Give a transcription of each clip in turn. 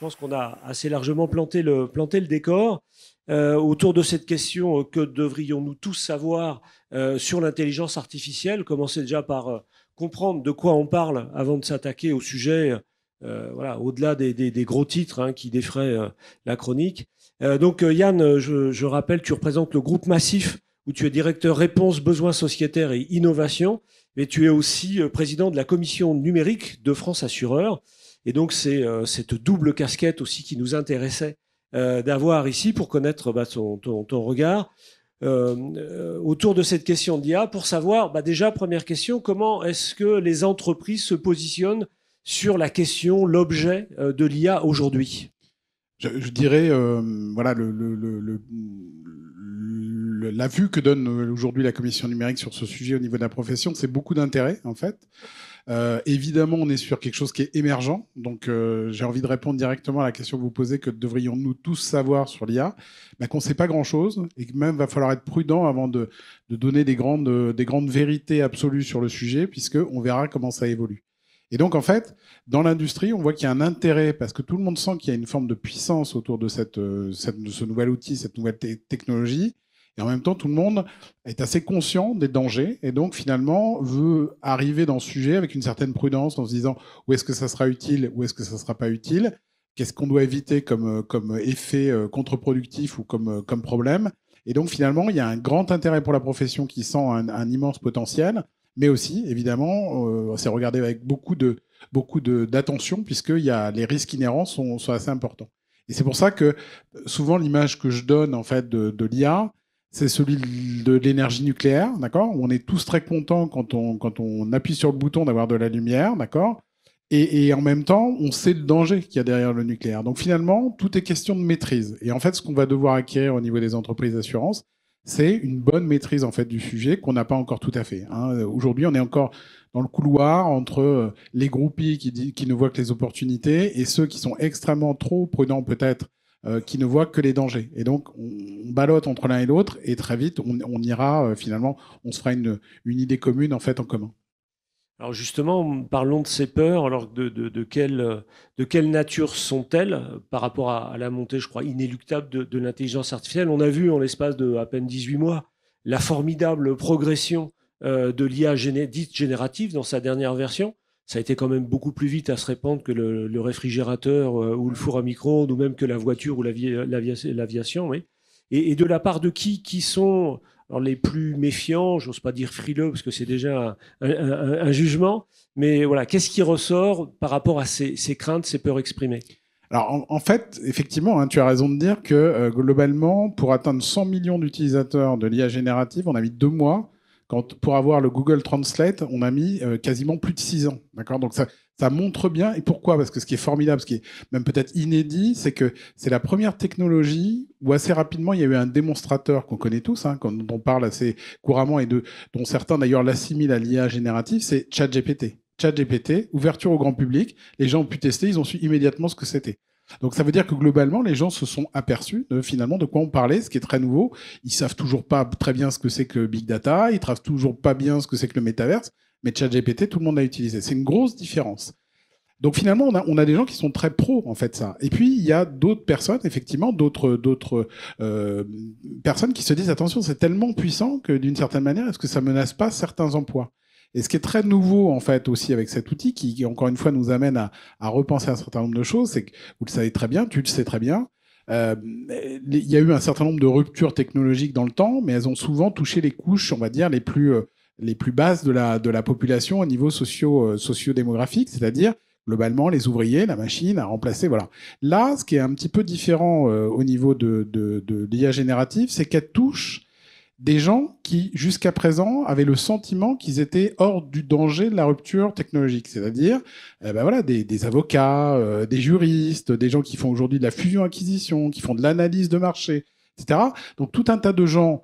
pense qu'on a assez largement planté le décor. Autour de cette question, que devrions-nous tous savoir sur l'intelligence artificielle? Commencer déjà par comprendre de quoi on parle avant de s'attaquer au sujet, voilà, au-delà des gros titres hein, qui défraient la chronique. Donc Yann, je rappelle, tu représentes le groupe Massif, où tu es directeur réponse, besoins sociétaires et innovation, mais tu es aussi président de la commission numérique de France Assureur. Et donc c'est cette double casquette aussi qui nous intéressait d'avoir ici pour connaître ton regard autour de cette question d'IA, pour savoir, déjà, première question, comment est-ce que les entreprises se positionnent sur la question, l'objet de l'IA aujourd'hui? Je dirais, voilà, la vue que donne aujourd'hui la commission numérique sur ce sujet au niveau de la profession, c'est beaucoup d'intérêt, en fait. Évidemment, on est sur quelque chose qui est émergent. Donc, j'ai envie de répondre directement à la question que vous posez, que devrions-nous tous savoir sur l'IA? Qu'on ne sait pas grand-chose et que même va falloir être prudent avant de donner des grandes vérités absolues sur le sujet, puisqu'on verra comment ça évolue. Et donc, en fait, dans l'industrie, on voit qu'il y a un intérêt, parce que tout le monde sent qu'il y a une forme de puissance autour de ce nouvel outil, cette nouvelle technologie. Et en même temps, tout le monde est assez conscient des dangers et donc finalement veut arriver dans ce sujet avec une certaine prudence en se disant où est-ce que ça sera utile, où est-ce que ça sera pas utile, qu'est-ce qu'on doit éviter comme effet contre-productif ou comme problème. Et donc finalement, il y a un grand intérêt pour la profession qui sent un immense potentiel, mais aussi évidemment, c'est regardé avec beaucoup d'attention puisque les risques inhérents sont assez importants. Et c'est pour ça que souvent l'image que je donne en fait de l'IA, c'est celui de l'énergie nucléaire, d'accord? On est tous très contents quand on appuie sur le bouton d'avoir de la lumière, d'accord? Et en même temps, on sait le danger qu'il y a derrière le nucléaire. Donc finalement, tout est question de maîtrise. Et en fait, ce qu'on va devoir acquérir au niveau des entreprises d'assurance, c'est une bonne maîtrise en fait du sujet qu'on n'a pas encore tout à fait. Hein. Aujourd'hui, on est encore dans le couloir entre les groupies qui ne voient que les opportunités et ceux qui sont extrêmement trop prudents peut-être, qui ne voient que les dangers. Et donc, on ballotte entre l'un et l'autre, et très vite, on ira, finalement, on se fera une idée commune, en fait, en commun. Alors justement, parlons de ces peurs. Alors de quelle nature sont-elles par rapport à la montée, je crois, inéluctable de l'intelligence artificielle? On a vu en l'espace de à peine 18 mois la formidable progression de l'IA dite générative dans sa dernière version. Ça a été quand même beaucoup plus vite à se répandre que le réfrigérateur ou le four à micro-ondes, ou même que la voiture ou l'aviation. Oui. Et de la part de qui sont alors les plus méfiants, j'ose pas dire frileux, parce que c'est déjà un jugement, mais voilà, qu'est-ce qui ressort par rapport à ces craintes, ces peurs exprimées? Alors, en fait, effectivement, hein, tu as raison de dire que globalement, pour atteindre 100 millions d'utilisateurs de l'IA générative, on a mis 2 mois. Pour avoir le Google Translate, on a mis quasiment plus de 6 ans. D'accord? Donc ça montre bien. Et pourquoi? Parce que ce qui est formidable, ce qui est même peut-être inédit, c'est que c'est la première technologie où assez rapidement il y a eu un démonstrateur qu'on connaît tous, hein, dont on parle assez couramment et dont certains d'ailleurs l'assimilent à l'IA générative, c'est ChatGPT. ChatGPT, ouverture au grand public, les gens ont pu tester, ils ont su immédiatement ce que c'était. Donc ça veut dire que globalement, les gens se sont aperçus finalement de quoi on parlait, ce qui est très nouveau. Ils savent toujours pas très bien ce que c'est que Big Data, ils savent toujours pas bien ce que c'est que le métaverse, mais ChatGPT, tout le monde l'a utilisé. C'est une grosse différence. Donc finalement, on a des gens qui sont très pros en fait ça. Et puis il y a d'autres personnes, effectivement, d'autres personnes qui se disent attention, c'est tellement puissant que d'une certaine manière, est-ce que ça menace pas certains emplois? Et ce qui est très nouveau, en fait, aussi avec cet outil, qui encore une fois, nous amène à repenser un certain nombre de choses, c'est que, vous le savez très bien, tu le sais très bien, il y a eu un certain nombre de ruptures technologiques dans le temps, mais elles ont souvent touché les couches, on va dire, les plus basses de la population au niveau socio-démographique, c'est-à-dire, globalement, les ouvriers, la machine a remplacé, voilà. Là, ce qui est un petit peu différent au niveau de l'IA générative, c'est qu'elle touche des gens qui, jusqu'à présent, avaient le sentiment qu'ils étaient hors du danger de la rupture technologique. C'est-à-dire voilà, des avocats, des juristes, des gens qui font aujourd'hui de la fusion-acquisition, qui font de l'analyse de marché, etc. Donc tout un tas de gens,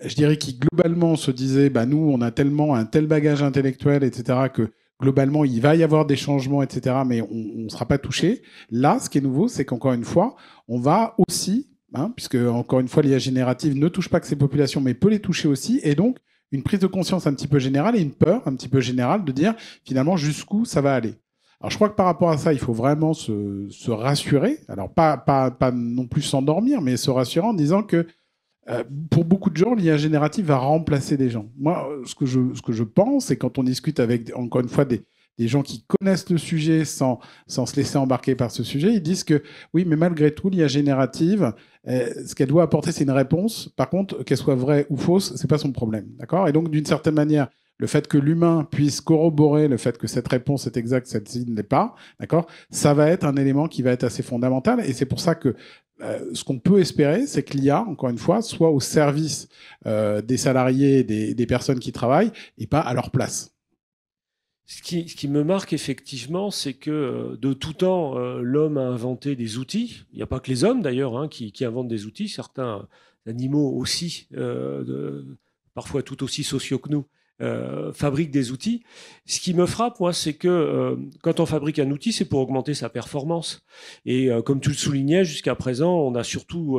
je dirais, qui globalement se disaient nous, on a tellement un tel bagage intellectuel, etc., que globalement, il va y avoir des changements, etc., mais on ne sera pas touché. Là, ce qui est nouveau, c'est qu'encore une fois, on va aussi... puisque, encore une fois, l'IA générative ne touche pas que ces populations, mais peut les toucher aussi, et donc une prise de conscience un petit peu générale et une peur un petit peu générale de dire, finalement, jusqu'où ça va aller. Alors, je crois que par rapport à ça, il faut vraiment se rassurer. Alors, pas non plus s'endormir, mais se rassurer en disant que pour beaucoup de gens, l'IA générative va remplacer des gens. Moi, ce que je pense, et quand on discute avec, encore une fois, des gens qui connaissent le sujet sans se laisser embarquer par ce sujet, ils disent que oui, mais malgré tout, l'IA générative, ce qu'elle doit apporter, c'est une réponse. Par contre, qu'elle soit vraie ou fausse, c'est pas son problème. D'accord ? Et donc, d'une certaine manière, le fait que l'humain puisse corroborer le fait que cette réponse est exacte, celle-ci ne l'est pas, d'accord ? Ça va être un élément qui va être assez fondamental. Et c'est pour ça que ce qu'on peut espérer, c'est que l'IA, encore une fois, soit au service des salariés, des personnes qui travaillent, et pas à leur place. Ce qui me marque effectivement, c'est que de tout temps, l'homme a inventé des outils. Il n'y a pas que les hommes d'ailleurs hein, qui inventent des outils. Certains animaux aussi, parfois tout aussi sociaux que nous, fabriquent des outils. Ce qui me frappe, moi, c'est que quand on fabrique un outil, c'est pour augmenter sa performance. Et comme tu le soulignais, jusqu'à présent, on a surtout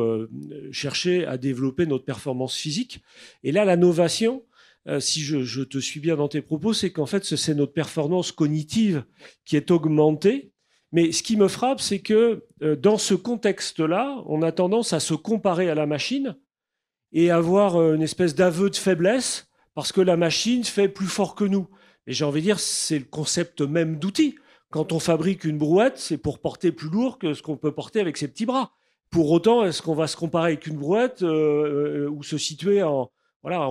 cherché à développer notre performance physique. Et là, l'innovation, si je te suis bien dans tes propos, c'est qu'en fait, c'est notre performance cognitive qui est augmentée. Mais ce qui me frappe, c'est que dans ce contexte-là, on a tendance à se comparer à la machine et avoir une espèce d'aveu de faiblesse parce que la machine fait plus fort que nous. Et j'ai envie de dire, c'est le concept même d'outil. Quand on fabrique une brouette, c'est pour porter plus lourd que ce qu'on peut porter avec ses petits bras. Pour autant, est-ce qu'on va se comparer avec une brouette ou se situer en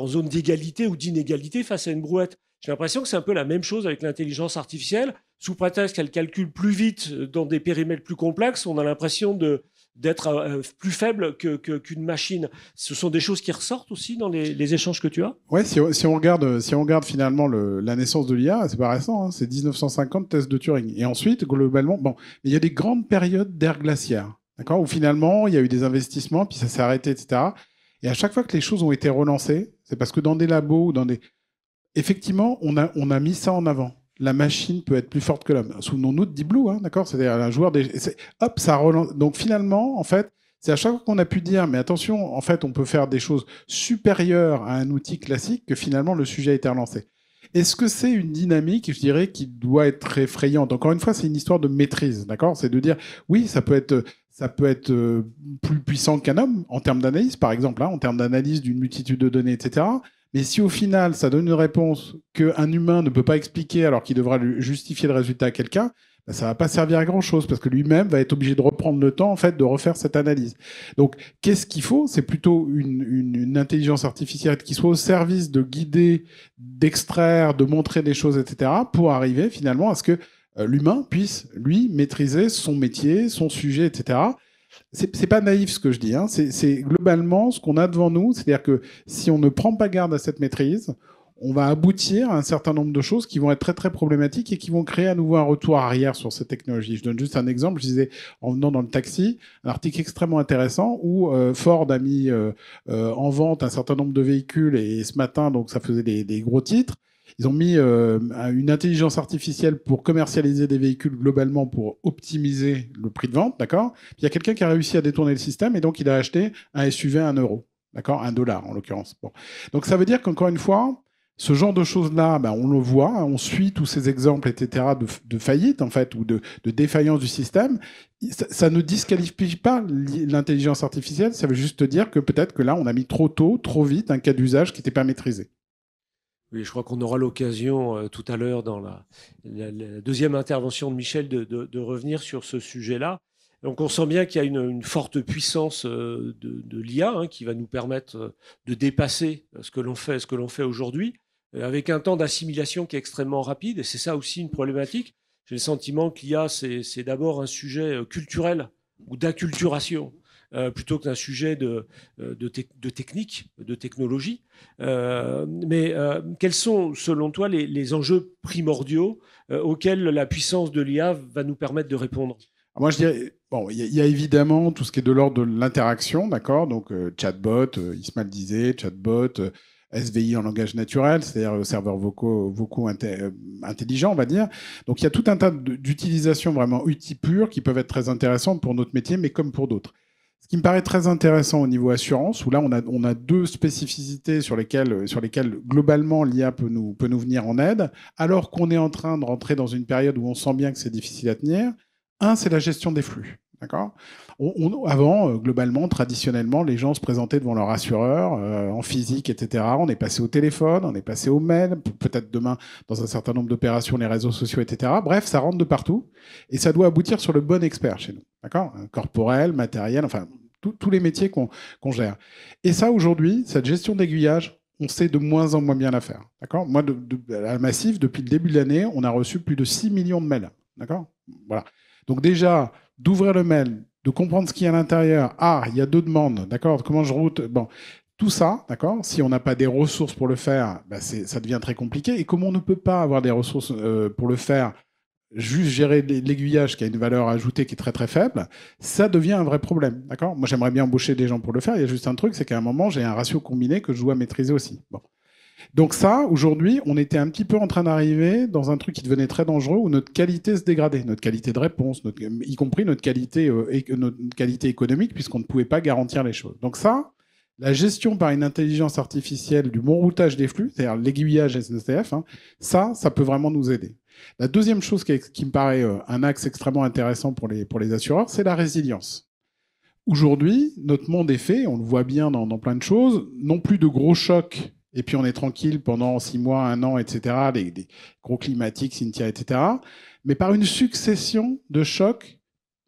zone d'égalité ou d'inégalité face à une brouette? J'ai l'impression que c'est un peu la même chose avec l'intelligence artificielle. Sous prétexte qu'elle calcule plus vite dans des périmètres plus complexes, on a l'impression d'être plus faible qu'une machine. Ce sont des choses qui ressortent aussi dans les échanges que tu as? Ouais, si on regarde finalement la naissance de l'IA, c'est pas récent, hein, c'est 1950, test de Turing. Et ensuite, globalement, bon, il y a des grandes périodes d'ère glaciaire, d'accord, où finalement, il y a eu des investissements, puis ça s'est arrêté, etc. Et à chaque fois que les choses ont été relancées, c'est parce que dans des labos ou effectivement, on a mis ça en avant. La machine peut être plus forte que l'homme. Souvenons-nous de Deep Blue, hein, d'accord ? C'est-à-dire un joueur hop, ça relance. Donc finalement, en fait, c'est à chaque fois qu'on a pu dire, mais attention, en fait, on peut faire des choses supérieures à un outil classique que finalement le sujet a été relancé. Est-ce que c'est une dynamique, je dirais, qui doit être effrayante ? Encore une fois, c'est une histoire de maîtrise, d'accord ? C'est de dire, oui, ça peut être plus puissant qu'un homme en termes d'analyse, par exemple, hein, en termes d'analyse d'une multitude de données, etc. Mais si au final, ça donne une réponse qu'un humain ne peut pas expliquer alors qu'il devra justifier le résultat à quelqu'un, ben ça va pas servir à grand-chose parce que lui-même va être obligé de reprendre le temps en fait de refaire cette analyse. Donc, qu'est-ce qu'il faut ? C'est plutôt une intelligence artificielle qui soit au service de guider, d'extraire, de montrer des choses, etc., pour arriver finalement à ce que l'humain puisse, lui, maîtriser son métier, son sujet, etc. C'est pas naïf ce que je dis, hein. C'est globalement ce qu'on a devant nous, c'est-à-dire que si on ne prend pas garde à cette maîtrise, on va aboutir à un certain nombre de choses qui vont être très très problématiques et qui vont créer à nouveau un retour arrière sur cette technologie. Je donne juste un exemple, je disais en venant dans le taxi, un article extrêmement intéressant où Ford a mis en vente un certain nombre de véhicules et ce matin, donc ça faisait des gros titres. Ils ont mis une intelligence artificielle pour commercialiser des véhicules globalement pour optimiser le prix de vente, d'accord ? Puis il y a quelqu'un qui a réussi à détourner le système et donc il a acheté un SUV à 1 euro, d'accord ? $1 en l'occurrence. Bon. Donc ça veut dire qu'encore une fois, ce genre de choses-là, ben, on le voit, hein, on suit tous ces exemples, etc., de faillite, en fait, ou de défaillance du système. Ça ne disqualifie pas l'intelligence artificielle, ça veut juste dire que peut-être que là, on a mis trop tôt, trop vite, un cas d'usage qui n'était pas maîtrisé. Oui, je crois qu'on aura l'occasion tout à l'heure dans la deuxième intervention de Michel de revenir sur ce sujet-là. Donc on sent bien qu'il y a une forte puissance de l'IA hein, qui va nous permettre de dépasser ce que l'on fait aujourd'hui, avec un temps d'assimilation qui est extrêmement rapide. Et c'est ça aussi une problématique. J'ai le sentiment que l'IA, c'est d'abord un sujet culturel ou d'acculturation. Plutôt qu'un sujet de technique, de technologie. Mais quels sont, selon toi, les enjeux primordiaux auxquels la puissance de l'IA va nous permettre de répondre ? Moi, je dirais, bon, il y a évidemment tout ce qui est de l'ordre de l'interaction, d'accord ? Donc, chatbot, Ismaël disait, chatbot, SVI en langage naturel, c'est-à-dire serveurs vocaux intelligents, on va dire. Donc, il y a tout un tas d'utilisations vraiment outils purs qui peuvent être très intéressantes pour notre métier, mais comme pour d'autres. Ce Ce qui me paraît très intéressant au niveau assurance, où là, on a deux spécificités sur lesquelles globalement, l'IA peut nous venir en aide, alors qu'on est en train de rentrer dans une période où on sent bien que c'est difficile à tenir. Un, c'est la gestion des flux. D'accord. Avant, globalement, traditionnellement, les gens se présentaient devant leur assureur en physique, etc. On est passé au téléphone, on est passé au mail, peut-être demain, dans un certain nombre d'opérations, les réseaux sociaux, etc. Bref, ça rentre de partout et ça doit aboutir sur le bon expert chez nous. D'accord. Corporel, matériel, enfin, tous les métiers qu'on gère. Et ça, aujourd'hui, cette gestion d'aiguillage, on sait de moins en moins bien la faire. D'accord. Moi, à Massif, depuis le début de l'année, on a reçu plus de 6 millions de mails. D'accord. Voilà. Donc déjà, d'ouvrir le mail, de comprendre ce qu'il y a à l'intérieur. Ah, il y a 2 demandes, d'accord. Comment je route. Bon, tout ça, d'accord. Si on n'a pas des ressources pour le faire, bah ça devient très compliqué. Et comme on ne peut pas avoir des ressources pour le faire, juste gérer l'aiguillage qui a une valeur ajoutée qui est très très faible, ça devient un vrai problème, d'accord. Moi, j'aimerais bien embaucher des gens pour le faire. Il y a juste un truc, c'est qu'à un moment, j'ai un ratio combiné que je dois maîtriser aussi. Bon. Donc ça, aujourd'hui, on était un petit peu en train d'arriver dans un truc qui devenait très dangereux où notre qualité se dégradait, notre qualité de réponse, y compris notre qualité économique, puisqu'on ne pouvait pas garantir les choses. Donc ça, la gestion par une intelligence artificielle du bon routage des flux, c'est-à-dire l'aiguillage SNCF, hein, ça peut vraiment nous aider. La deuxième chose qui me paraît un axe extrêmement intéressant pour les assureurs, c'est la résilience. Aujourd'hui, notre monde est fait, on le voit bien dans plein de choses, non plus de gros chocs et puis on est tranquille pendant 6 mois, 1 an, etc., des gros climatiques, Cynthia, etc., mais par une succession de chocs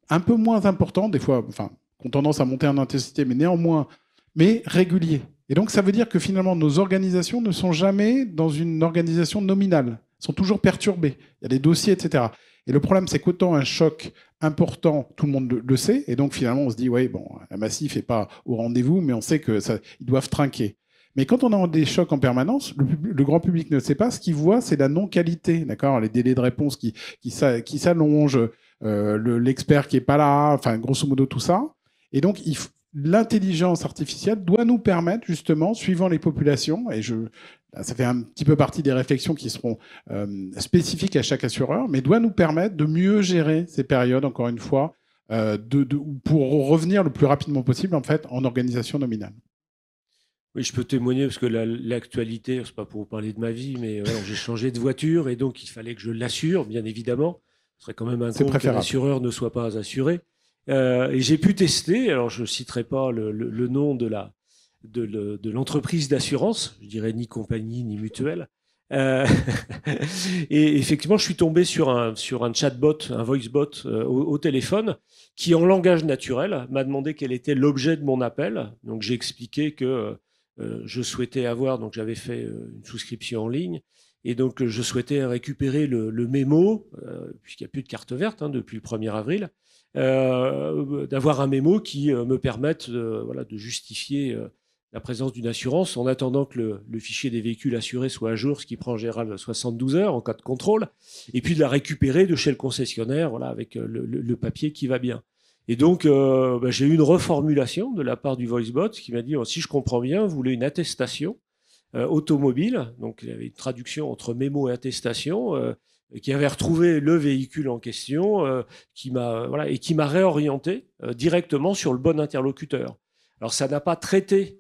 un peu moins importants, des fois, enfin, qui ont tendance à monter en intensité, mais néanmoins, mais réguliers. Et donc ça veut dire que finalement, nos organisations ne sont jamais dans une organisation nominale, sont toujours perturbées. Il y a des dossiers, etc. Et le problème, c'est qu'autant un choc important, tout le monde le sait, et donc finalement, on se dit, oui, bon, la Massif n'est pas au rendez-vous, mais on sait qu'ils doivent trinquer. Mais quand on a des chocs en permanence, le grand public ne sait pas. Ce qu'il voit, c'est la non-qualité, d'accord, les délais de réponse qui s'allongent, l'expert qui est pas là, enfin grosso modo tout ça. Et donc l'intelligence artificielle doit nous permettre justement, suivant les populations, et ça fait un petit peu partie des réflexions qui seront spécifiques à chaque assureur, mais doit nous permettre de mieux gérer ces périodes, encore une fois, pour revenir le plus rapidement possible en fait en organisation nominale. Oui, je peux témoigner parce que l'actualité, c'est pas pour vous parler de ma vie, mais voilà, j'ai changé de voiture et donc il fallait que je l'assure, bien évidemment. Ce serait quand même un con qu'un assureur ne soit pas assuré. Et j'ai pu tester, alors je ne citerai pas le nom de l'entreprise d'assurance, je dirais ni compagnie ni mutuelle. Et effectivement, je suis tombé sur un chatbot, un voicebot au téléphone qui, en langage naturel, m'a demandé quel était l'objet de mon appel. Donc j'ai expliqué que je souhaitais avoir, donc j'avais fait une souscription en ligne, et donc je souhaitais récupérer le mémo, puisqu'il n'y a plus de carte verte depuis le 1er avril, d'avoir un mémo qui me permette de justifier la présence d'une assurance en attendant que le fichier des véhicules assurés soit à jour, ce qui prend en général 72 heures en cas de contrôle, et puis de la récupérer de chez le concessionnaire avec le papier qui va bien. Et donc, j'ai eu une reformulation de la part du voicebot qui m'a dit, si je comprends bien, vous voulez une attestation automobile. Donc, il y avait une traduction entre mémo et attestation, qui avait retrouvé le véhicule en question, qui m'a réorienté directement sur le bon interlocuteur. Alors, ça n'a pas traité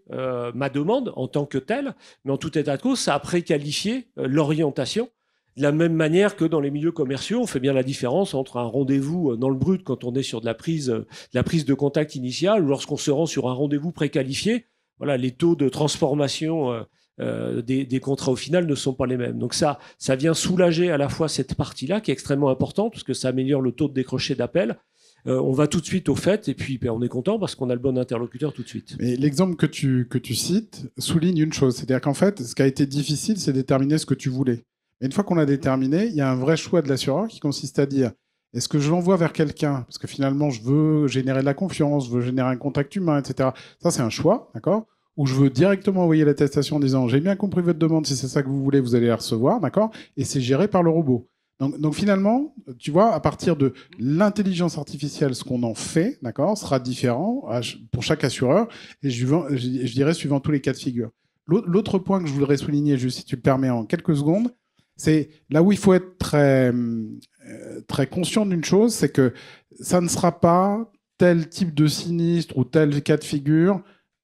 ma demande en tant que telle, mais en tout état de cause, ça a préqualifié l'orientation. De la même manière que dans les milieux commerciaux, on fait bien la différence entre un rendez-vous dans le brut quand on est sur de la prise de contact initiale ou lorsqu'on se rend sur un rendez-vous préqualifié. Voilà, les taux de transformation des contrats au final ne sont pas les mêmes. Donc ça vient soulager à la fois cette partie-là qui est extrêmement importante parce que ça améliore le taux de décroché d'appel. On va tout de suite au fait et puis on est content parce qu'on a le bon interlocuteur tout de suite. Mais l'exemple que tu cites souligne une chose, c'est-à-dire qu'en fait, ce qui a été difficile, c'est déterminer ce que tu voulais. Et une fois qu'on l'a déterminé, il y a un vrai choix de l'assureur qui consiste à dire est-ce que je l'envoie vers quelqu'un parce que finalement je veux générer de la confiance, je veux générer un contact humain, etc. Ça c'est un choix, d'accord. Ou je veux directement envoyer l'attestation en disant j'ai bien compris votre demande, si c'est ça que vous voulez, vous allez la recevoir, d'accord. Et c'est géré par le robot. Donc finalement, tu vois, à partir de l'intelligence artificielle, ce qu'on en fait, d'accord, sera différent pour chaque assureur et je dirais suivant tous les cas de figure. L'autre point que je voudrais souligner, juste si tu le permets en quelques secondes, c'est là où il faut être très, très conscient d'une chose, c'est que ça ne sera pas tel type de sinistre ou tel cas de figure,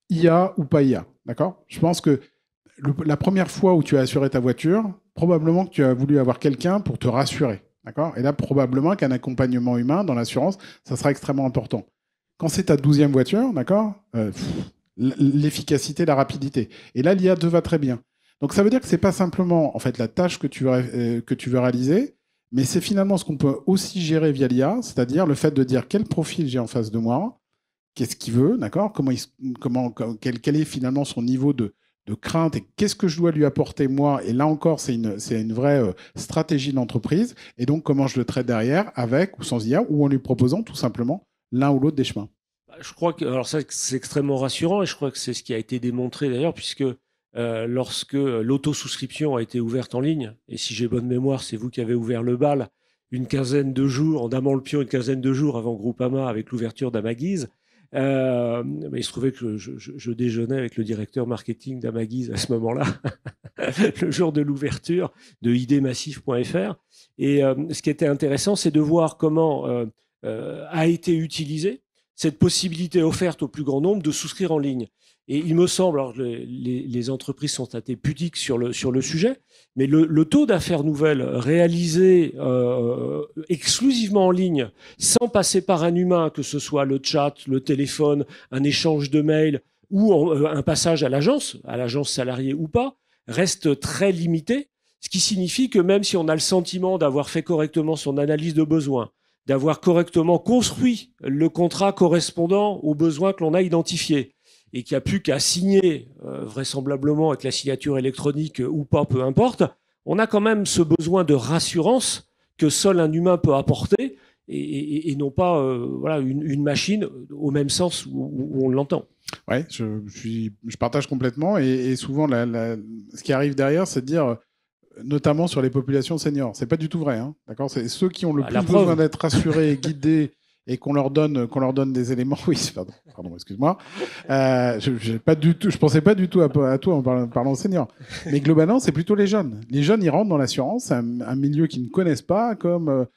IA ou pas IA. D'accord ? Je pense que la première fois où tu as assuré ta voiture, probablement que tu as voulu avoir quelqu'un pour te rassurer. D'accord ? Et là, probablement qu'un accompagnement humain dans l'assurance, ça sera extrêmement important. Quand c'est ta 12e voiture, d'accord, l'efficacité, la rapidité. Et là, l'IA te va très bien. Donc ça veut dire que c'est pas simplement en fait la tâche que tu veux réaliser, mais c'est finalement ce qu'on peut aussi gérer via l'IA, c'est-à-dire le fait de dire quel profil j'ai en face de moi, qu'est-ce qu'il veut, d'accord, quel est finalement son niveau de crainte et qu'est-ce que je dois lui apporter moi. Et là encore, c'est une vraie stratégie d'entreprise. Et donc comment je le traite derrière, avec ou sans IA, ou en lui proposant tout simplement l'un ou l'autre des chemins. Je crois que alors ça c'est extrêmement rassurant et je crois que c'est ce qui a été démontré d'ailleurs puisque lorsque l'autosouscription a été ouverte en ligne, et si j'ai bonne mémoire, c'est vous qui avez ouvert le bal une quinzaine de jours, en damant le pion une quinzaine de jours avant Groupama avec l'ouverture d'Amaguise. Mais il se trouvait que je déjeunais avec le directeur marketing d'Amaguise à ce moment-là, le jour de l'ouverture de idmassif.fr. Et ce qui était intéressant, c'est de voir comment a été utilisée cette possibilité offerte au plus grand nombre de souscrire en ligne. Et il me semble, alors les entreprises sont assez pudiques sur le sujet, mais le taux d'affaires nouvelles réalisées exclusivement en ligne, sans passer par un humain, que ce soit le chat, le téléphone, un échange de mails ou un passage à l'agence salariée ou pas, reste très limité, ce qui signifie que même si on a le sentiment d'avoir fait correctement son analyse de besoins, d'avoir correctement construit le contrat correspondant aux besoins que l'on a identifiés, et qu'il n'y a plus qu'à signer, vraisemblablement avec la signature électronique ou pas, peu importe, on a quand même ce besoin de rassurance que seul un humain peut apporter et non pas voilà, une machine au même sens où on l'entend. Oui, je partage complètement. Et souvent, ce qui arrive derrière, c'est de dire, notamment sur les populations seniors, c'est pas du tout vrai. Hein, d'accord ? C'est ceux qui ont le plus besoin d'être rassurés et guidés et qu'on leur donne des éléments. Oui, pardon, excuse-moi. Je pensais pas du tout à toi en parlant de seniors. Mais globalement, c'est plutôt les jeunes. Les jeunes, ils rentrent dans l'assurance, c'est un milieu qu'ils ne connaissent pas, comme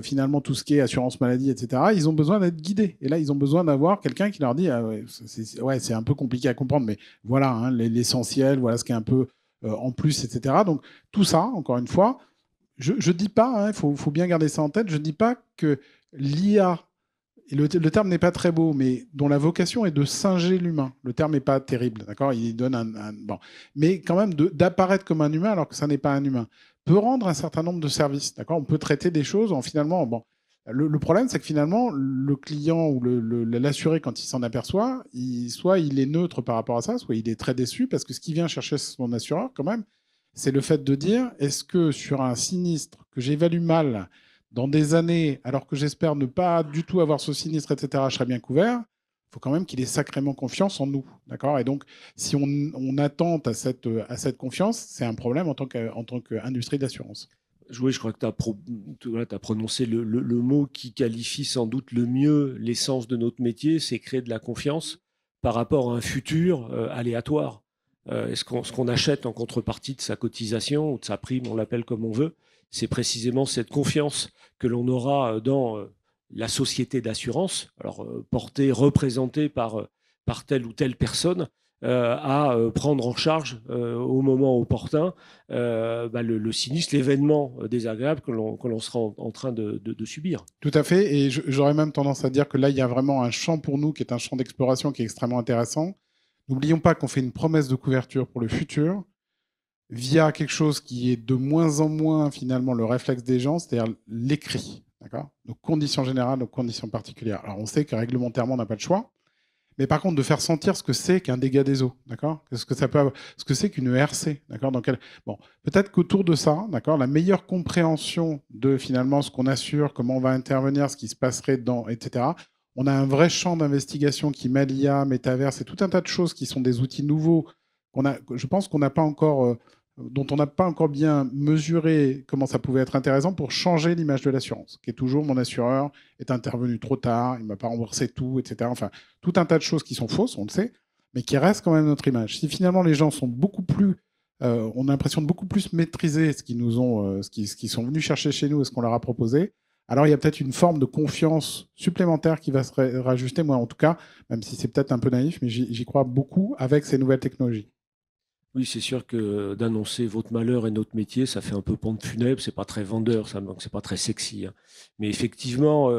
finalement tout ce qui est assurance maladie, etc. Ils ont besoin d'être guidés. Et là, ils ont besoin d'avoir quelqu'un qui leur dit, c'est un peu compliqué à comprendre, mais voilà, hein, l'essentiel, voilà ce qui est un peu en plus, etc. Donc tout ça, encore une fois, je dis pas, il faut bien garder ça en tête, je dis pas que l'IA, et le terme n'est pas très beau, mais dont la vocation est de singer l'humain. Le terme n'est pas terrible, d'accord ? Il donne bon. Mais quand même, d'apparaître comme un humain alors que ça n'est pas un humain, peut rendre un certain nombre de services, d'accord ? On peut traiter des choses en finalement... Bon, le problème, c'est que finalement, le client ou l'assuré, quand il s'en aperçoit, soit il est neutre par rapport à ça, soit il est très déçu, parce que ce qu'il vient chercher son assureur, quand même, c'est le fait de dire, est-ce que sur un sinistre que j'évalue mal dans des années, alors que j'espère ne pas du tout avoir ce sinistre, etc., je serai bien couvert, il faut quand même qu'il ait sacrément confiance en nous. D'accord ? Et donc, si on attente à cette confiance, c'est un problème en tant qu'industrie d'assurance. Oui, je crois que tu as prononcé le mot qui qualifie sans doute le mieux l'essence de notre métier, c'est créer de la confiance par rapport à un futur aléatoire. Ce qu'on achète en contrepartie de sa cotisation ou de sa prime, on l'appelle comme on veut, c'est précisément cette confiance que l'on aura dans la société d'assurance, alors portée, représentée par telle ou telle personne, à prendre en charge au moment opportun le sinistre, l'événement désagréable que l'on sera en train de subir. Tout à fait, et j'aurais même tendance à dire que là, il y a vraiment un champ pour nous qui est un champ d'exploration qui est extrêmement intéressant. N'oublions pas qu'on fait une promesse de couverture pour le futur via quelque chose qui est de moins en moins finalement le réflexe des gens, c'est-à-dire l'écrit. D'accord ? Nos conditions générales, nos conditions particulières. Alors on sait que réglementairement on n'a pas le choix, mais par contre de faire sentir ce que c'est qu'un dégât des eaux, d'accord ? Ce que c'est qu'une ERC, d'accord ? Bon, peut-être qu'autour de ça, d'accord, la meilleure compréhension de finalement ce qu'on assure, comment on va intervenir, ce qui se passerait dedans, etc. On a un vrai champ d'investigation qui mêle IA, métaverse et tout un tas de choses qui sont des outils nouveaux je pense qu'on n'a pas encore, dont on n'a pas encore bien mesuré comment ça pouvait être intéressant pour changer l'image de l'assurance, qui est toujours mon assureur est intervenu trop tard, il ne m'a pas remboursé tout, etc. Enfin, tout un tas de choses qui sont fausses, on le sait, mais qui restent quand même notre image. Si finalement les gens sont beaucoup plus, on a l'impression de beaucoup plus maîtriser ce qu'ils sont venus chercher chez nous et ce qu'on leur a proposé, alors il y a peut-être une forme de confiance supplémentaire qui va se rajuster. Moi, en tout cas, même si c'est peut-être un peu naïf, mais j'y crois beaucoup avec ces nouvelles technologies. Oui, c'est sûr que d'annoncer votre malheur et notre métier, ça fait un peu pompe funèbre, c'est pas très vendeur, ça, donc c'est pas très sexy, hein. Mais effectivement,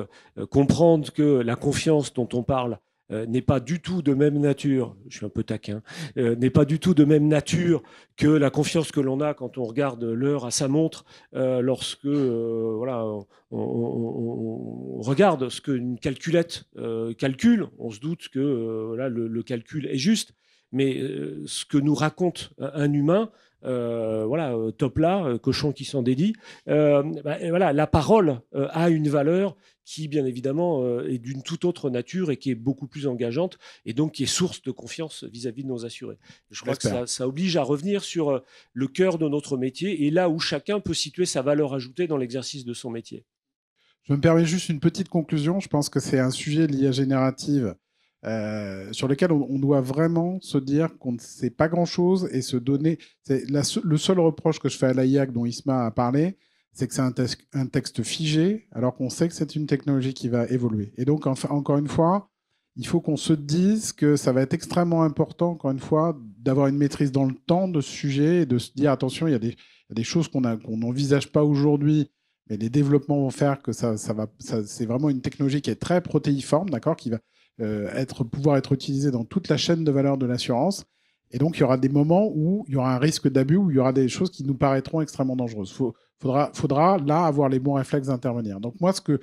comprendre que la confiance dont on parle n'est pas du tout de même nature, je suis un peu taquin, n'est pas du tout de même nature que la confiance que l'on a quand on regarde l'heure à sa montre, lorsque voilà, on regarde ce qu'une calculette calcule, on se doute que là, le calcul est juste. Mais ce que nous raconte un humain, voilà, top là, cochon qui s'en dédie, voilà, la parole a une valeur qui, bien évidemment, est d'une toute autre nature et qui est beaucoup plus engageante et donc qui est source de confiance vis-à-vis de nos assurés. Je crois que ça oblige à revenir sur le cœur de notre métier et là où chacun peut situer sa valeur ajoutée dans l'exercice de son métier. Je me permets juste une petite conclusion. Je pense que c'est un sujet de l'IA générative sur lequel on doit vraiment se dire qu'on ne sait pas grand-chose et se donner... Le seul reproche que je fais à l'AIAC dont Isma a parlé, c'est que c'est un texte figé, alors qu'on sait que c'est une technologie qui va évoluer. Et donc, encore une fois, il faut qu'on se dise que ça va être extrêmement important, encore une fois, d'avoir une maîtrise dans le temps de ce sujet et de se dire, attention, il y a des choses qu'on n'envisage pas aujourd'hui, mais les développements vont faire que c'est vraiment une technologie qui est très protéiforme, d'accord, qui va pouvoir être utilisée dans toute la chaîne de valeur de l'assurance. Et donc, il y aura des moments où il y aura un risque d'abus, où il y aura des choses qui nous paraîtront extrêmement dangereuses. Faudra là avoir les bons réflexes d'intervenir. Donc moi, ce que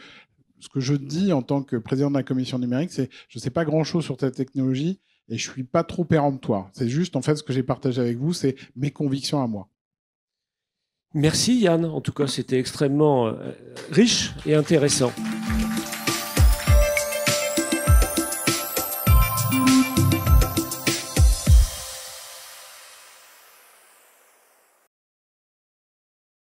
je dis en tant que président de la commission numérique, c'est je ne sais pas grand-chose sur cette technologie et je ne suis pas trop péremptoire. C'est juste, en fait, ce que j'ai partagé avec vous, c'est mes convictions à moi. Merci Yann, en tout cas c'était extrêmement riche et intéressant.